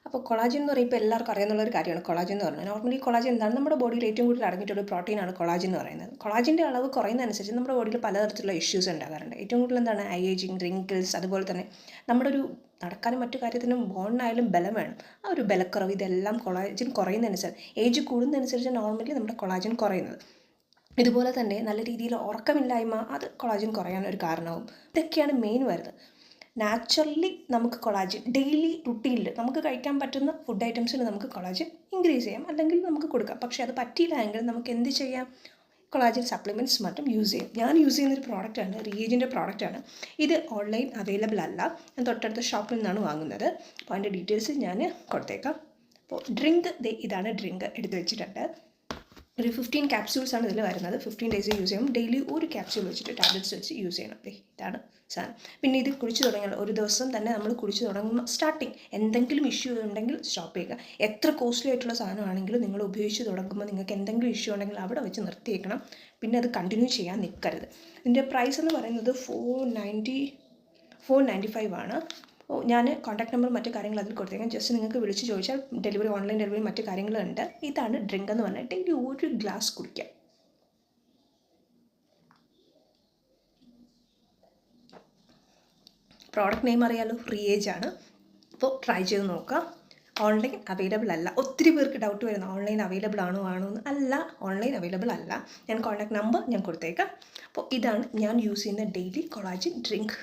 അപ്പോൾ കൊളാജൻ എന്ന് പറയുമ്പോൾ എല്ലാവർക്കും അറിയാവുന്നൊരു കാര്യമാണ് കൊളാജൻ എന്ന് പറയുന്നത്. നോർമലി കൊളാജൻ എന്താണ്? നമ്മുടെ ബോഡിയിൽ ഏറ്റവും കൂടുതൽ അടങ്ങിയിട്ടുള്ള പ്രോട്ടീനാണ് കൊളാജൻ എന്ന് പറയുന്നത്. കൊളാജിൻ്റെ അളവ് കുറയുന്നതനുസരിച്ച് നമ്മുടെ ബോഡിയിൽ പലതരത്തിലുള്ള ഇഷ്യൂസ് ഉണ്ടാകാറുണ്ട്. ഏറ്റവും കൂടുതൽ എന്താണ്? ഏജിങ്, റിങ്കിൾസ്, അതുപോലെ തന്നെ നമ്മുടെ ഒരു നടക്കാനും മറ്റു കാര്യത്തിനും ബോണിനായാലും ബലം വേണം. ആ ഒരു ബലക്കുറവ്, ഇതെല്ലാം കൊളാജൻ കുറയുന്നതനുസരിച്ച്, ഏജ് കൂടുന്നതനുസരിച്ച് നോർമലി നമ്മുടെ കൊളാജൻ കുറയുന്നത്. ഇതുപോലെ തന്നെ നല്ല രീതിയിൽ ഉറക്കമില്ലായ്മ, അത് കൊളാജൻ കുറയാൻ ഒരു കാരണമാവും. ഇതൊക്കെയാണ് മെയിൻ വരുന്നത്. നാച്ചുറലി നമുക്ക് കൊളാജൻ ഡെയിലി റുട്ടീനിൽ നമുക്ക് കഴിക്കാൻ പറ്റുന്ന ഫുഡ് ഐറ്റംസിൽ നമുക്ക് കൊളാജൻ ഇൻക്രീസ് ചെയ്യാം, അല്ലെങ്കിൽ നമുക്ക് കൊടുക്കാം. പക്ഷേ അത് പറ്റിയില്ല എങ്കിൽ നമുക്ക് എന്ത് ചെയ്യാം? കൊളാജൻ സപ്ലിമെൻറ്റ്സ് മറ്റും യൂസ് ചെയ്യും. ഞാൻ യൂസ് ചെയ്യുന്നൊരു പ്രോഡക്റ്റാണ്, റിയേജിൻ്റെ പ്രോഡക്റ്റാണ്. ഇത് ഓൺലൈൻ അവൈലബിൾ അല്ല, ഞാൻ തൊട്ടടുത്ത ഷോപ്പിൽ നിന്നാണ് വാങ്ങുന്നത്. അപ്പോൾ അതിൻ്റെ ഡീറ്റെയിൽസ് ഞാൻ കൊടുത്തേക്കാം. അപ്പോൾ ഡ്രിങ്ക്, ഇതാണ് ഡ്രിങ്ക് എടുത്ത് വെച്ചിട്ടുണ്ട്. ഒരു 15 ക്യാപ്സ്യൂൾസാണ് ഇതിൽ വരുന്നത്. 15 ഡേയ്സ് യൂസ് ചെയ്യും. ഡെയിലി ഒരു ക്യാപ്സ്യൂൾ വെച്ചിട്ട് ടാബ്ലറ്റ്സ് വെച്ച് യൂസ് ചെയ്യണം. ഇതാണ് സാധനം. പിന്നെ ഇത് കുടിച്ച് തുടങ്ങിയാൽ ഒരു ദിവസം തന്നെ നമ്മൾ കുടിച്ച് തുടങ്ങുമ്പോൾ സ്റ്റാർട്ടിങ് എന്തെങ്കിലും ഇഷ്യൂ ഉണ്ടെങ്കിൽ സ്റ്റോപ്പ് ചെയ്യുക. എത്ര കോസ്റ്റ്ലി ആയിട്ടുള്ള സാധനമാണെങ്കിലും നിങ്ങൾ ഉപയോഗിച്ച് തുടങ്ങുമ്പോൾ നിങ്ങൾക്ക് എന്തെങ്കിലും ഇഷ്യൂ ഉണ്ടെങ്കിൽ അവിടെ വെച്ച് നിർത്തിയേക്കണം. പിന്നെ അത് കണ്ടിന്യൂ ചെയ്യാൻ നിൽക്കരുത്. ഇതിൻ്റെ പ്രൈസ് എന്ന് പറയുന്നത് 495 ആണ്. ഞാൻ കോൺടാക്ട് നമ്പർ മറ്റു കാര്യങ്ങൾ അതിൽ കൊടുത്തേക്കാം. ജസ്റ്റ് നിങ്ങൾക്ക് വിളിച്ച് ചോദിച്ചാൽ ഡെലിവറി, ഓൺലൈൻ ഡെലിവറി മറ്റു കാര്യങ്ങളുണ്ട്. ഇതാണ് ഡ്രിങ്ക് എന്ന് പറഞ്ഞാൽ ഡെയിലി ഒരു ഗ്ലാസ് കുടിക്കാം. പ്രോഡക്റ്റ് നെയിം അറിയാലോ, റിയേജ് ആണ്. അപ്പോൾ ട്രൈ ചെയ്ത് നോക്കാം. ഓൺലൈൻ അവൈലബിൾ അല്ല. ഒത്തിരി പേർക്ക് ഡൗട്ട് വരുന്നു, ഓൺലൈൻ അവൈലബിൾ ആണോ എന്ന്. അല്ല, ഓൺലൈൻ അവൈലബിൾ അല്ല. ഞാൻ കോൺടാക്ട് നമ്പർ ഞാൻ കൊടുത്തേക്കാം. അപ്പോൾ ഇതാണ് ഞാൻ യൂസ് ചെയ്യുന്ന ഡെയിലി കൊളാജൻ ഡ്രിങ്ക്.